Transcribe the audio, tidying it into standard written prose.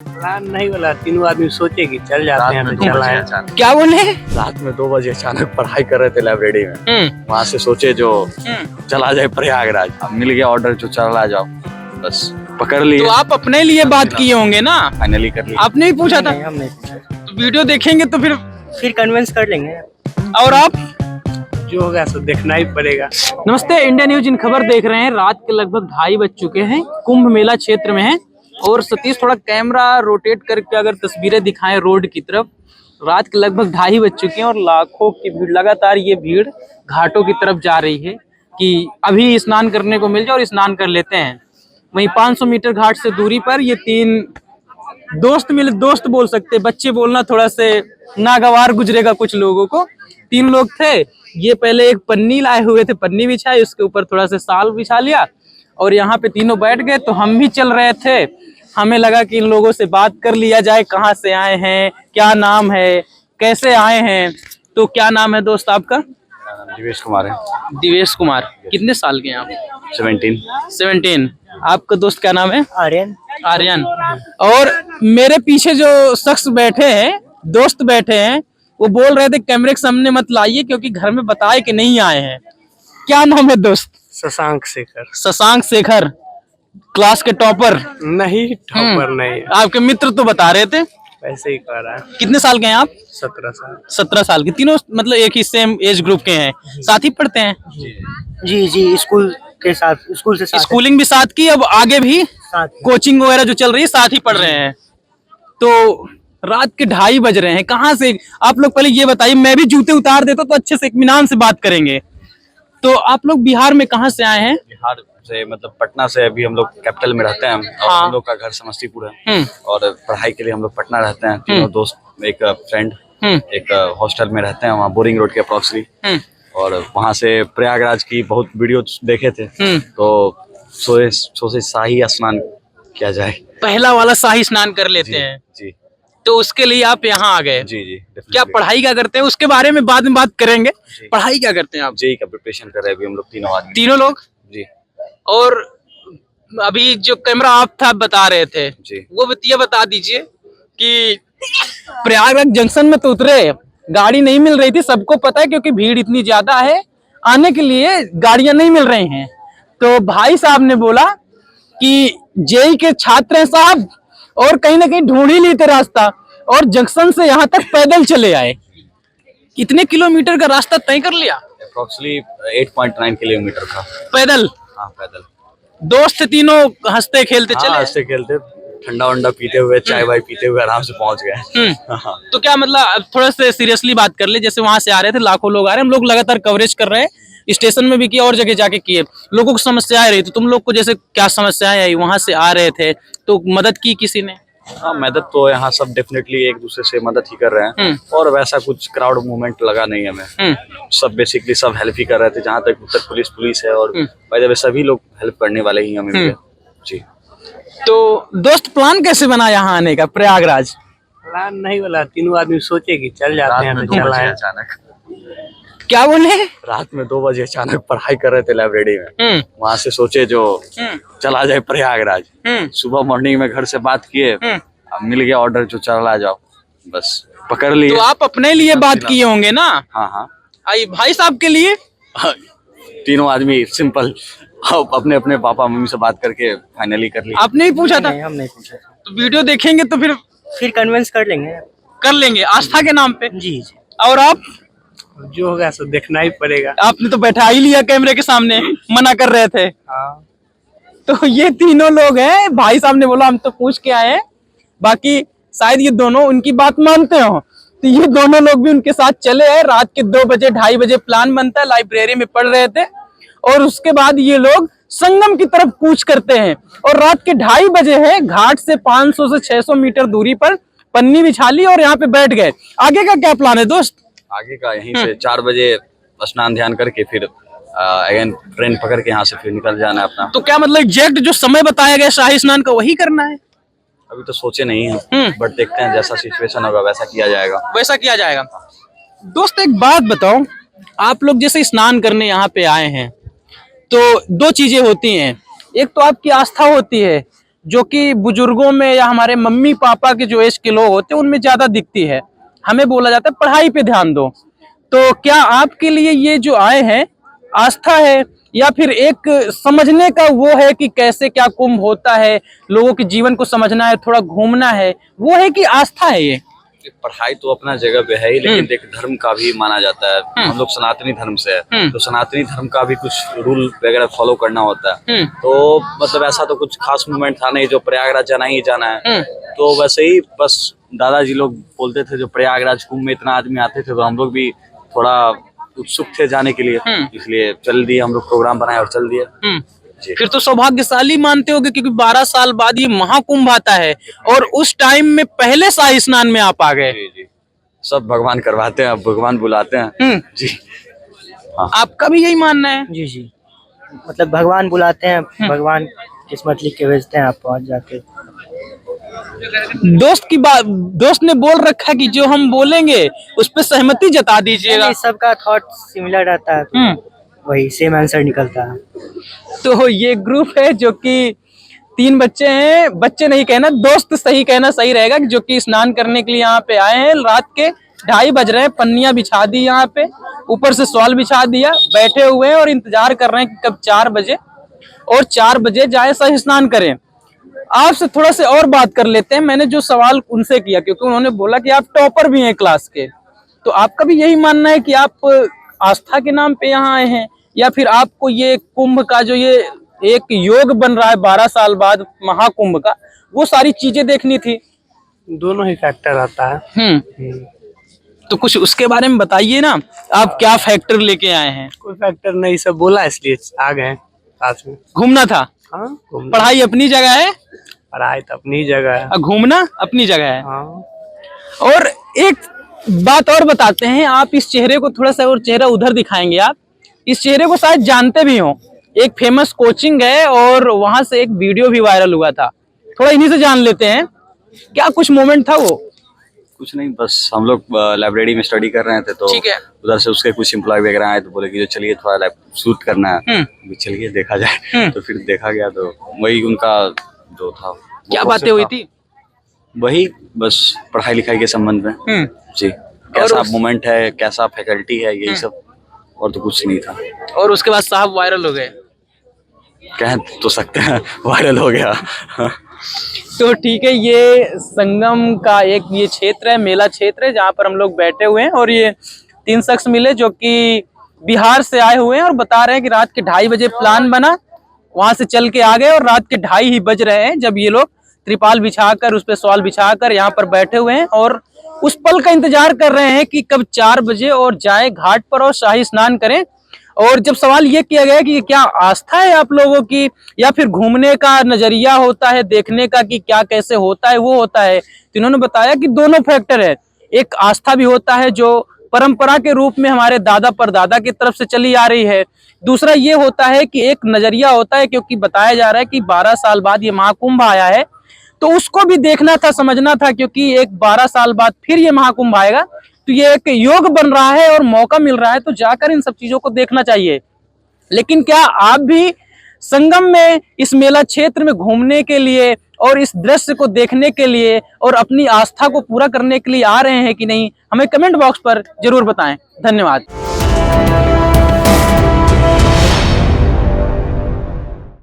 Plan नहीं बोला, तीनों आदमी सोचे कि चल जाते हैं तो चल आए। क्या बोले? रात में 2 बजे अचानक पढ़ाई कर रहे थे लाइब्रेरी में। वहाँ से सोचे जो चला जाए प्रयागराज। अब मिल गया ऑर्डर जो चला जाओ, बस पकड़ लिए। तो आप अपने लिए बात किए होंगे ना? फाइनली कर लिया। आपने ही पूछा था? नहीं, हम नहीं पूछा। तो वीडियो देखेंगे तो फिर कन्विंस कर लेंगे। और आप? जो होगा सो देखना ही पड़ेगा। नमस्ते, इंडिया न्यूज इन खबर देख रहे हैं। रात के लगभग 2:30 बज चुके हैं। कुंभ मेला क्षेत्र में है और सतीश थोड़ा कैमरा रोटेट करके अगर तस्वीरें दिखाएं रोड की तरफ। रात के लगभग 2:30 बज चुके हैं और लाखों की भीड़, लगातार ये भीड़ घाटों की तरफ जा रही है कि अभी स्नान करने को मिल जाए और स्नान कर लेते हैं। वहीं 500 मीटर घाट से दूरी पर ये 3 दोस्त मिले, दोस्त बोल सकते, बच्चे बोलना थोड़ा से नागवार गुजरेगा कुछ लोगों को। 3 लोग थे। ये पहले एक पन्नी लाए हुए थे, पन्नी बिछाई, उसके ऊपर थोड़ा सा साल बिछा लिया और यहाँ पे तीनों बैठ गए। तो हम भी चल रहे थे, हमें लगा कि इन लोगों से बात कर लिया जाए, कहाँ से आए हैं, क्या नाम है, कैसे आए हैं। तो क्या नाम है दोस्त आपका? दिवेश कुमार है। दिवेश कुमार। कितने साल के हैं आप? 17। आपका दोस्त क्या नाम है? आर्यन। और मेरे पीछे जो शख्स बैठे हैं, दोस्त बैठे हैं, वो बोल रहे थे कैमरे के सामने मत लाइए क्योंकि घर में बताए कि नहीं आए हैं। क्या नाम है दोस्त? शशांक शेखर। शशांक शेखर, क्लास के टॉपर? नहीं, टॉपर नहीं। आपके मित्र तो बता रहे थे। ऐसे ही कह रहा है। कितने साल के हैं आप? 17 साल। 17 साल के। तीनों मतलब एक ही सेम एज ग्रुप के हैं, साथ ही पढ़ते हैं? जी, स्कूल के साथ, स्कूल से साथ। स्कूलिंग भी साथ की, अब आगे भी साथ। कोचिंग वगैरह जो चल रही है साथ ही पढ़ रहे हैं। तो रात के 2:30 बज रहे हैं। कहाँ से आप लोग, पहले ये बताइए, मैं भी जूते उतार देता तो अच्छे से इत्मीनान से बात करेंगे। तो आप लोग बिहार में कहाँ से आए हैं? बिहार से मतलब पटना से। अभी हम लोग कैपिटल में रहते हैं और हाँ। हम लोग का घर समस्तीपुर है और पढ़ाई के लिए हम लोग पटना रहते हैं। तीनों दोस्त, एक फ्रेंड, एक हॉस्टल में रहते हैं वहाँ बोरिंग रोड के अप्रोक्सली। और वहाँ से प्रयागराज की बहुत वीडियो देखे थे तो सोचे शाही स्नान किया जाए। पहला वाला शाही स्नान कर लेते हैं। जी तो उसके लिए आप यहाँ आ गए? जी। क्या पढ़ाई क्या करते हैं उसके बारे में बाद में बात करेंगे। पढ़ाई क्या करते हैं आप? जेई का प्रिपरेशन कर रहे हैं अभी हम लोग तीनों आदमी। तीनों लोग? जी। और अभी जो कैमरा आप था बता रहे थे जी। वो ये बता दीजिए कि प्रयागराज जंक्शन में तो उतरे, गाड़ी नहीं मिल रही थी, सबको पता है क्योंकि भीड़ इतनी ज्यादा है, आने के लिए गाड़ियां नहीं मिल रही हैं। तो भाई साहब ने बोला कि जेई के छात्र हैं साहब और कहीं ना कहीं ढूंढ ही लेते रास्ता और जंक्शन से यहाँ तक पैदल चले आए। कितने किलोमीटर का रास्ता तय कर लिया? अप्रोक्सली 8.9 किलोमीटर का पैदल? हाँ, पैदल। दोस्त तीनों हंसते खेलते हाँ, चले? ऐसे खेलते, ठंडा वंडा पीते हुए, चाय वाय पीते हुए आराम से पहुंच गए। हाँ। तो क्या मतलब, अब थोड़ा से सीरियसली बात कर ले, जैसे वहां से आ रहे थे, लाखों लोग आ रहे हैं, हम लोग लगातार कवरेज कर रहे हैं, स्टेशन में भी किया और जगह जाके किए, लोगों को समस्याएं रही, तो तुम लोग को जैसे क्या समस्याएं आई? वहां से आ रहे थे तो मदद की किसी ने? हाँ, मदद तो यहाँ सब डेफिनेटली एक दूसरे से मदद ही कर रहे हैं और वैसा कुछ क्राउड मूवमेंट लगा नहीं हमें। सब बेसिकली सब हेल्प ही कर रहे थे। जहाँ तक उत्तर पुलिस है और बाय द वे सभी लोग हेल्प करने वाले ही हमें मिले। जी। तो दोस्त प्लान कैसे बना यहाँ आने का प्रयागराज? प्लान नहीं बोला, तीनों आदमी सोचे कि चल जाते हैं तो चल आए। अचानक क्या बोले? रात में 2 बजे अचानक पढ़ाई कर रहे थे लाइब्रेरी में। वहाँ से सोचे जो चला जाए प्रयागराज। सुबह मॉर्निंग में घर से बात किए, अब मिल गया ऑर्डर जो चला जाओ, बस पकड़ लिए। तो आप अपने लिए बात किए होंगे ना? हाँ। आई भाई साहब के लिए? तीनों आदमी सिंपल अपने अपने पापा मम्मी से बात करके फाइनली कर लिया। आपने ही पूछा था? नहीं, हम नहीं पूछा। तो वीडियो देखेंगे तो फिर कन्विंस कर लेंगे। आस्था के नाम पे। जी। और आप? जो होगा सो देखना ही पड़ेगा। आपने तो बैठा ही लिया कैमरे के सामने, मना कर रहे थे। हाँ। तो ये तीनों लोग हैं, भाई साहब ने बोला हम तो पूछ के आए हैं, बाकी शायद ये दोनों उनकी बात मानते हो। तो ये दोनों लोग भी उनके साथ चले हैं। रात के 2 बजे 2:30 बजे प्लान बनता है, लाइब्रेरी में पढ़ रहे थे और उसके बाद ये लोग संगम की तरफ कूच करते हैं और रात के 2:30 बजे है, घाट से 500 से 600 मीटर दूरी पर पन्नी बिछा ली और यहाँ पे बैठ गए। आगे का क्या प्लान है दोस्त? आगे का यहीं से 4 बजे स्नान ध्यान करके फिर अगेन ट्रेन पकड़ के यहाँ से फिर निकल जाना है अपना। तो क्या मतलब एग्जैक्ट जो समय बताया गया शाही स्नान का वही करना है? अभी तो सोचे नहीं है, बट देखते हैं जैसा सिचुएशन होगा वैसा किया जाएगा। वैसा किया जाएगा। दोस्त एक बात बताओ, आप लोग जैसे स्नान करने यहाँ पे आए हैं तो 2 चीजें होती हैं। एक तो आपकी आस्था होती है जो कि बुजुर्गों में या हमारे मम्मी पापा के जो एज के लोग होते हैं उनमें ज्यादा दिखती है। हमें बोला जाता है पढ़ाई पे ध्यान दो। तो क्या आपके लिए ये जो आए हैं आस्था है या फिर एक समझने का वो है कि कैसे क्या कुंभ होता है, लोगों के जीवन को समझना है, थोड़ा घूमना है, वो है कि आस्था है ये? पढ़ाई तो अपना जगह पे है ही, लेकिन देख धर्म का भी माना जाता है। हम लोग सनातनी धर्म से है, तो सनातनी धर्म का भी कुछ रूल वगैरह फॉलो करना होता है। तो मतलब ऐसा तो कुछ खास मोमेंट था नहीं जो प्रयागराज जाना ही जाना है। तो वैसे ही बस दादाजी लोग बोलते थे जो प्रयागराज कुंभ में इतना आदमी आते थे, तो हम लोग भी थोड़ा उत्सुक थे जाने के लिए, इसलिए चल दिए हम लोग, प्रोग्राम बनाए और चल दिए। फिर तो सौभाग्यशाली मानते होगे क्योंकि 12 साल बाद ये महाकुंभ आता है और उस टाइम में पहले शाही स्नान में आप आ गए। जी जी, सब भगवान करवाते हैं, भगवान बुलाते हैं। जी हाँ। आपका भी यही मानना है? जी जी, मतलब भगवान बुलाते हैं, भगवान किस्मत लिख के भेजते हैं, आप पहुंच जाके। दोस्त ने बोल रखा कि जो हम बोलेंगे उस पर सहमति जता दीजिएगा। सबका थॉट सिमिलर रहता है, वही सेम आंसर निकलता है। तो ये ग्रुप है जो कि 3 बच्चे हैं, बच्चे नहीं कहना, दोस्त सही कहना सही रहेगा, जो कि स्नान करने के लिए यहाँ पे आए हैं। रात के 2:30 बज रहे हैं, पन्नियां बिछा दी यहाँ पे, ऊपर से शॉल बिछा दिया, बैठे हुए हैं और इंतजार कर रहे हैं कि कब 4 बजे और 4 बजे जाए सही स्नान करें। आपसे थोड़ा से और बात कर लेते हैं। मैंने जो सवाल उनसे किया क्योंकि उन्होंने बोला कि आप टॉपर भी हैं क्लास के, तो आपका भी यही मानना है कि आप आस्था के नाम पे यहाँ आए हैं या फिर आपको ये कुंभ का जो ये एक योग बन रहा है 12 साल बाद महाकुंभ का, वो सारी चीजें देखनी थी? दोनों ही फैक्टर आता है। तो कुछ उसके बारे में बताइए ना, आप क्या फैक्टर लेके आए हैं? कोई फैक्टर नहीं, सब बोला इसलिए आ गए साथ में। घूमना था? हाँ, पढ़ाई अपनी जगह है, पढ़ाई तो अपनी जगह है, घूमना अपनी जगह है। हाँ। और एक बात और बताते हैं, आप इस चेहरे को थोड़ा सा और चेहरा उधर दिखाएंगे। आप इस चेहरे को शायद जानते भी हो, एक फेमस कोचिंग है और वहां से एक वीडियो भी वायरल हुआ था, थोड़ा इन्हीं से जान लेते हैं। क्या कुछ मोमेंट था वो? कुछ नहीं, बस हम लोग लाइब्रेरी में स्टडी कर रहे थे, तो ठीक है। उधर से उसके कुछ एम्प्लॉय वगैरह आए तो बोले कि जो चलिए थोड़ा शूट करना है, चलिए देखा जाए। तो फिर देखा गया, तो वही उनका जो था। क्या बातें हुई थी? वही बस पढ़ाई लिखाई के संबंध में। जी, कैसा मोमेंट है, कैसा फैकल्टी है, यही सब, और तो कुछ नहीं था। और उसके बाद साहब वायरल हो गए? कह तो सकते हैं वायरल हो गया। तो ठीक है, ये संगम का एक ये क्षेत्र है, मेला क्षेत्र है, जहाँ पर हम लोग बैठे हुए हैं और ये 3 शख्स मिले जो कि बिहार से आए हुए हैं और बता रहे हैं कि रात के 2:30 बजे प्लान बना, वहां से चल के आ गए और रात के 2:30 ही बज रहे हैं जब ये लोग त्रिपाल बिछाकर, उस पर शॉल बिछाकर यहाँ पर बैठे हुए हैं और उस पल का इंतजार कर रहे हैं कि कब 4 बजे और जाए घाट पर और शाही स्नान करें। और जब सवाल ये किया गया कि क्या आस्था है आप लोगों की या फिर घूमने का नजरिया होता है, देखने का कि क्या कैसे होता है वो होता है, तो इन्होंने बताया कि दोनों फैक्टर है। एक आस्था भी होता है जो परंपरा के रूप में हमारे दादा परदादा की तरफ से चली आ रही है, दूसरा ये होता है कि एक नजरिया होता है, क्योंकि बताया जा रहा है कि 12 साल बाद ये महाकुंभ आया है, तो उसको भी देखना था, समझना था, क्योंकि एक 12 साल बाद फिर ये महाकुंभ आएगा, तो ये एक योग बन रहा है और मौका मिल रहा है, तो जाकर इन सब चीजों को देखना चाहिए। लेकिन क्या आप भी संगम में इस मेला क्षेत्र में घूमने के लिए और इस दृश्य को देखने के लिए और अपनी आस्था को पूरा करने के लिए आ रहे हैं कि नहीं? हमें कमेंट बॉक्स पर जरूर बताएं। धन्यवाद।